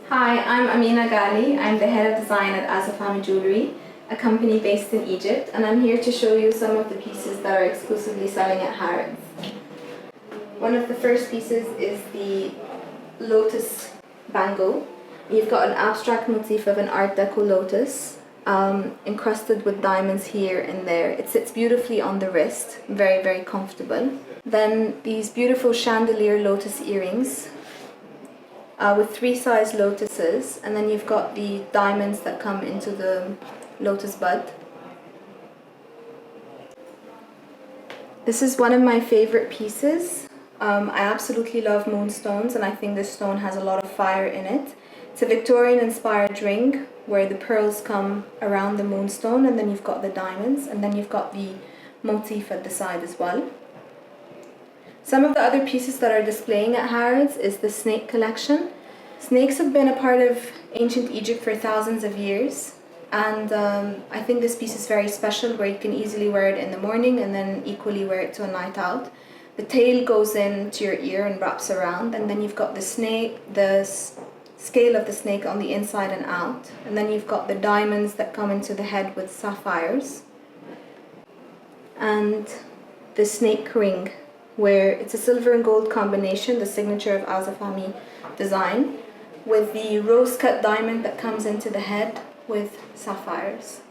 Hi, I'm Amina Ghali. I'm the head of design at Azza Fahmy Jewellery, a company based in Egypt, and I'm here to show you some of the pieces that are exclusively selling at Harrods. One of the first pieces is the Lotus bangle. You've got an abstract motif of an Art Deco lotus, encrusted with diamonds here and there. It sits beautifully on the wrist, very, very comfortable. Then these beautiful chandelier lotus earrings, with 3 size lotuses, and then you've got the diamonds that come into the lotus bud. This is one of my favorite pieces. I absolutely love moonstones, and I think this stone has a lot of fire in it. It's a Victorian inspired ring where the pearls come around the moonstone, and then you've got the diamonds, and then you've got the motif at the side as well. Some of the other pieces that are displaying at Harrods is the snake collection. Snakes have been a part of ancient Egypt for thousands of years, and I think this piece is very special, where you can easily wear it in the morning and then equally wear it to a night out. The tail goes into your ear and wraps around, and then you've got the scale of the snake on the inside and out, and then you've got the diamonds that come into the head with sapphires, and the snake ring, where it's a silver and gold combination, the signature of Azza Fahmy design, with the rose cut diamond that comes into the head with sapphires.